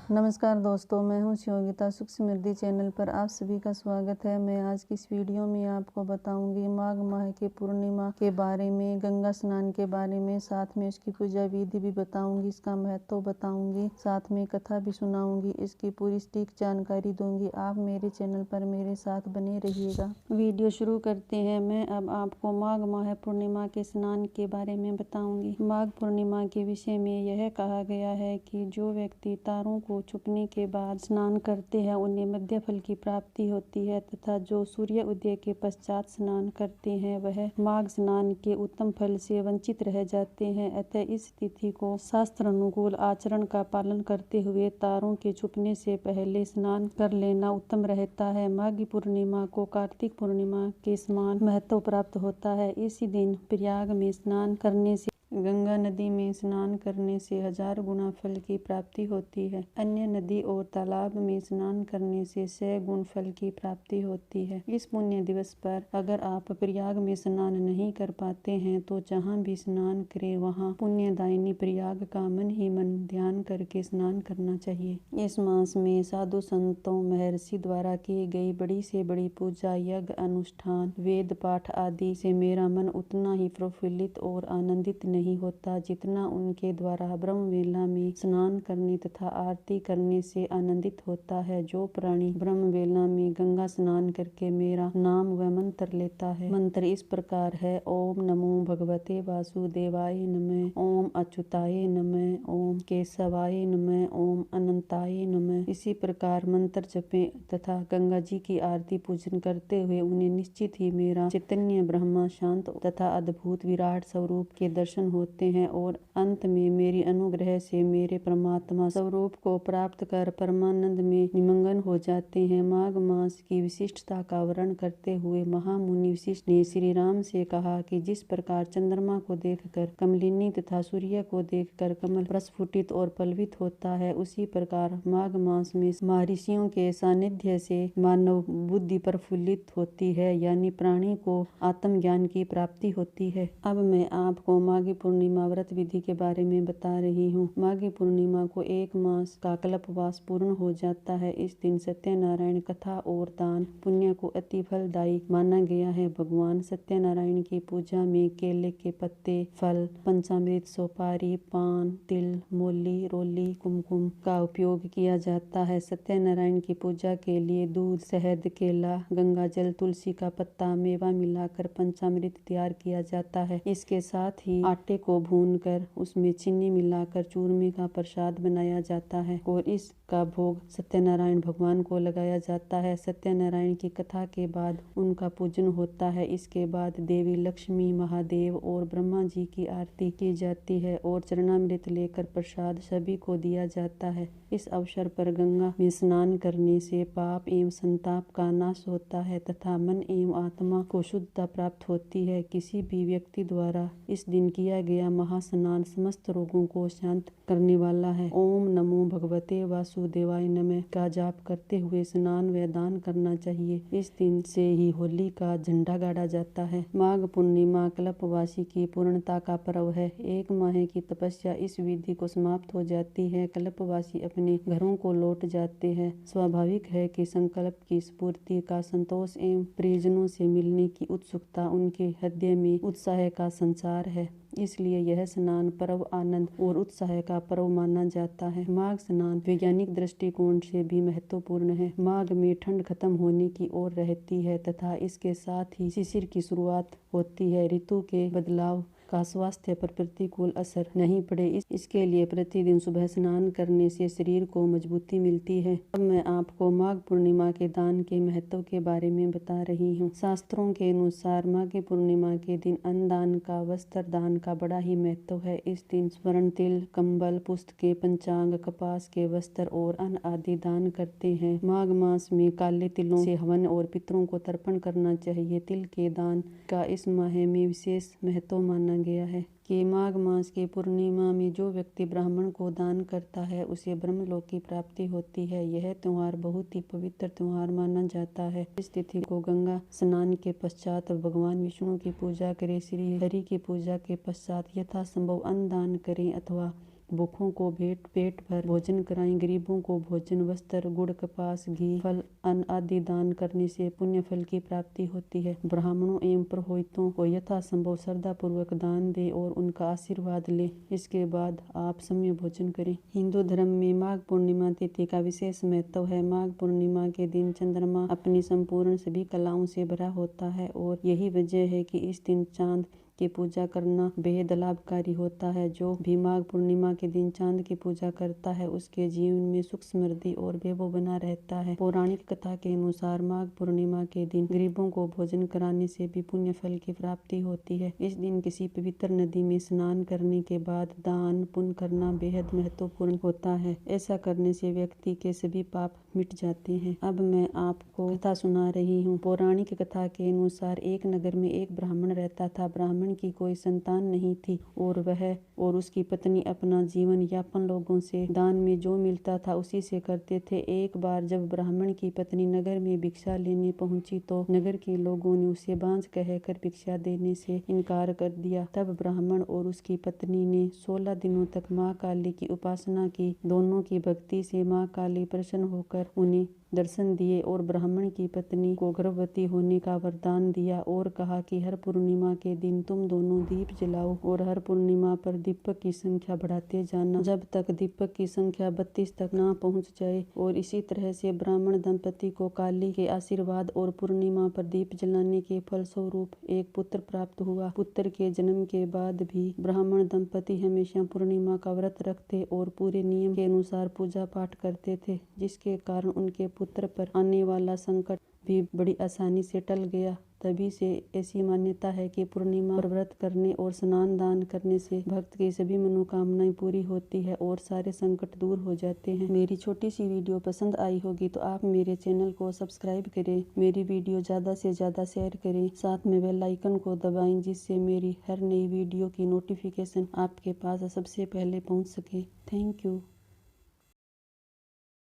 नमस्कार दोस्तों, मैं हूं योगिता। सुख समृद्धि चैनल पर आप सभी का स्वागत है। मैं आज की इस वीडियो में आपको बताऊंगी माघ माह के पूर्णिमा के बारे में, गंगा स्नान के बारे में, साथ में उसकी पूजा विधि भी बताऊंगी, इसका महत्व बताऊंगी, साथ में कथा भी सुनाऊंगी, इसकी पूरी सटीक जानकारी दूंगी। आप मेरे चैनल पर मेरे साथ बने रहिएगा। वीडियो शुरू करते हैं। मैं अब आपको माघ माह पूर्णिमा के स्नान के बारे में बताऊंगी। माघ पूर्णिमा के विषय में यह कहा गया है कि जो व्यक्ति तारों को छुपने के बाद स्नान करते हैं उन्हें मध्य फल की प्राप्ति होती है, तथा जो सूर्य उदय के पश्चात स्नान करते हैं वह माघ स्नान के उत्तम फल से वंचित रह जाते हैं। अतः इस तिथि को शास्त्र अनुकूल आचरण का पालन करते हुए तारों के छुपने से पहले स्नान कर लेना उत्तम रहता है। माघी पूर्णिमा को कार्तिक पूर्णिमा के समान महत्व प्राप्त होता है। इसी दिन प्रयाग में स्नान करने से, गंगा नदी में स्नान करने से 1000 गुना फल की प्राप्ति होती है। अन्य नदी और तालाब में स्नान करने से 100 गुण फल की प्राप्ति होती है। इस पुण्य दिवस पर अगर आप प्रयाग में स्नान नहीं कर पाते हैं तो जहाँ भी स्नान करें वहाँ पुण्यदायिनी प्रयाग का मन ही मन ध्यान करके स्नान करना चाहिए। इस मास में साधु संतों महर्षि द्वारा की गई बड़ी से बड़ी पूजा, यज्ञ, अनुष्ठान, वेद पाठ आदि से मेरा मन उतना ही प्रफुल्लित और आनंदित नहीं होता जितना उनके द्वारा ब्रह्म वेला में स्नान करने तथा आरती करने से आनंदित होता है। जो प्राणी ब्रह्म वेला में गंगा स्नान करके मेरा नाम व मंत्र लेता है, मंत्र इस प्रकार है: ओम नमो भगवते वासुदेवाय नमः, ओम अच्युताय नमः, ओम केशवाय नमः, ओम अनंताय नमः। इसी प्रकार मंत्र जपे तथा गंगा जी की आरती पूजन करते हुए उन्हें निश्चित ही मेरा चैतन्य ब्रह्मा शांत तथा अद्भुत विराट स्वरूप के दर्शन होते हैं और अंत में मेरी अनुग्रह से मेरे परमात्मा स्वरूप को प्राप्त कर परमानंद में निमग्न हो जाते हैं। माघ मास की विशिष्टता का वर्णन करते हुए महामुनि वशिष्ठ ने श्री राम से कहा कि जिस प्रकार चंद्रमा को देखकर कमलिनी तथा सूर्य को देखकर कमल प्रस्फुटित और पल्लवित होता है, उसी प्रकार माघ मास में महर्षियों के सानिध्य से मानव बुद्धि प्रफुल्लित होती है, यानी प्राणी को आत्मज्ञान की प्राप्ति होती है। अब मैं आपको माघी पूर्णिमा व्रत विधि के बारे में बता रही हूँ। माघी पूर्णिमा को 1 मास का कल्पवास पूर्ण हो जाता है। इस दिन सत्यनारायण कथा और दान पुण्य को अति फलदायी माना गया है। भगवान सत्यनारायण की पूजा में केले के पत्ते, फल, पंचामृत, सुपारी, पान, तिल, मौली, रोली, कुमकुम का उपयोग किया जाता है। सत्यनारायण की पूजा के लिए दूध, शहद, केला, गंगा जल, तुलसी का पत्ता, मेवा मिलाकर पंचामृत तैयार किया जाता है। इसके साथ ही आटे को भूनकर उसमें चीनी मिलाकर चूरमे का प्रसाद बनाया जाता है और इसका भोग सत्यनारायण भगवान को लगाया जाता है। सत्यनारायण की कथा के बाद उनका पूजन होता है। इसके बाद देवी लक्ष्मी, महादेव और ब्रह्मा जी की आरती की जाती है और चरणामृत लेकर प्रसाद सभी को दिया जाता है। इस अवसर पर गंगा में स्नान करने से पाप एवं संताप का नाश होता है तथा मन एवं आत्मा को शुद्धता प्राप्त होती है। किसी भी व्यक्ति द्वारा इस दिन किया गया महास्नान समस्त रोगों को शांत करने वाला है। ओम नमो भगवते वासुदेवाय नमः का जाप करते हुए स्नान व दान करना चाहिए। इस दिन से ही होली का झंडा गाड़ा जाता है। माघ पूर्णिमा कल्पवासी की पूर्णता का पर्व है। 1 माह की तपस्या इस विधि को समाप्त हो जाती है। कल्पवासी अपने घरों को लौट जाते हैं। स्वाभाविक है कि संकल्प की स्फूर्ति का संतोष एवं प्रियजनों से मिलने की उत्सुकता उनके हृदय में उत्साह का संचार है, इसलिए यह स्नान पर्व आनंद और उत्साह का पर्व माना जाता है। माघ स्नान वैज्ञानिक दृष्टिकोण से भी महत्वपूर्ण है। माघ में ठंड खत्म होने की ओर रहती है तथा इसके साथ ही शिशिर की शुरुआत होती है। ऋतु के बदलाव का स्वास्थ्य पर प्रतिकूल असर नहीं पड़े, इसके लिए प्रतिदिन सुबह स्नान करने से शरीर को मजबूती मिलती है। अब मैं आपको माघ पूर्णिमा के दान के महत्व के बारे में बता रही हूँ। शास्त्रों के अनुसार माघी पूर्णिमा के दिन अन्न दान का, वस्त्र दान का बड़ा ही महत्व है। इस दिन स्वर्ण तिल, कंबल, पुस्तकें, पंचांग, कपास के वस्त्र और अन्न आदि दान करते हैं। माघ मास में काले तिलों से हवन और पितरों को तर्पण करना चाहिए। तिल के दान का इस माह में विशेष महत्व माना गया है कि माघ मास की पूर्णिमा में जो व्यक्ति ब्राह्मण को दान करता है उसे ब्रह्मलोक की प्राप्ति होती है। यह त्योहार बहुत ही पवित्र त्योहार माना जाता है। इस तिथि को गंगा स्नान के पश्चात भगवान विष्णु की पूजा करें, श्री हरि की पूजा के पश्चात यथासंभव अन्न दान करें अथवा भूखों को पेट भर भोजन कराएं, गरीबों को भोजन, वस्त्र, गुड़, कपास, घी, फल, अन्न आदि दान करने से पुण्य फल की प्राप्ति होती है। ब्राह्मणों एवं पुरोहितों को यथासंभव श्रद्धा पूर्वक दान दे और उनका आशीर्वाद ले। इसके बाद आप सम्य भोजन करें। हिंदू धर्म में माघ पूर्णिमा तिथि का विशेष महत्व है। माघ पूर्णिमा के दिन चंद्रमा अपनी संपूर्ण सभी कलाओं से भरा होता है और यही वजह है कि इस दिन चांद की पूजा करना बेहद लाभकारी होता है। जो भी माघ पूर्णिमा के दिन चांद की पूजा करता है उसके जीवन में सुख समृद्धि और वैभव बना रहता है। पौराणिक कथा के अनुसार माघ पूर्णिमा के दिन गरीबों को भोजन कराने से भी पुण्य फल की प्राप्ति होती है। इस दिन किसी पवित्र नदी में स्नान करने के बाद दान पुण्य करना बेहद महत्वपूर्ण होता है। ऐसा करने से व्यक्ति के सभी पाप मिट जाते हैं। अब मैं आपको कथा सुना रही हूँ। पौराणिक कथा के अनुसार एक नगर में एक ब्राह्मण रहता था। ब्राह्मण की कोई संतान नहीं थी और वह और उसकी पत्नी अपना जीवन यापन लोगों से दान में जो मिलता था उसी से करते थे। एक बार जब ब्राह्मण की पत्नी नगर में भिक्षा लेने पहुंची तो नगर के लोगों ने उसे बांझ कहकर भिक्षा देने से इनकार कर दिया। तब ब्राह्मण और उसकी पत्नी ने 16 दिनों तक माँ काली की उपासना की। दोनों की भक्ति से माँ काली प्रसन्न होकर उन्हें दर्शन दिए और ब्राह्मण की पत्नी को गर्भवती होने का वरदान दिया और कहा कि हर पूर्णिमा के दिन तुम दोनों दीप जलाओ और हर पूर्णिमा पर दीपक की संख्या बढ़ाते जाना जब तक दीपक की संख्या 32 तक ना पहुंच जाए। और इसी तरह से ब्राह्मण दंपति को काली के आशीर्वाद और पूर्णिमा पर दीप जलाने के फल स्वरूप एक पुत्र प्राप्त हुआ। पुत्र के जन्म के बाद भी ब्राह्मण दंपति हमेशा पूर्णिमा का व्रत रखते और पूरे नियम के अनुसार पूजा पाठ करते थे, जिसके कारण उनके पुत्र पर आने वाला संकट भी बड़ी आसानी से टल गया। तभी से ऐसी मान्यता है कि पूर्णिमा पर व्रत करने और स्नान दान करने से भक्त की सभी मनोकामनाएं पूरी होती है और सारे संकट दूर हो जाते हैं। मेरी छोटी सी वीडियो पसंद आई होगी तो आप मेरे चैनल को सब्सक्राइब करें, मेरी वीडियो ज़्यादा से ज़्यादा शेयर करें, साथ में बेल आइकन को दबाएं जिससे मेरी हर नई वीडियो की नोटिफिकेशन आपके पास सबसे पहले पहुँच सके। Thank you.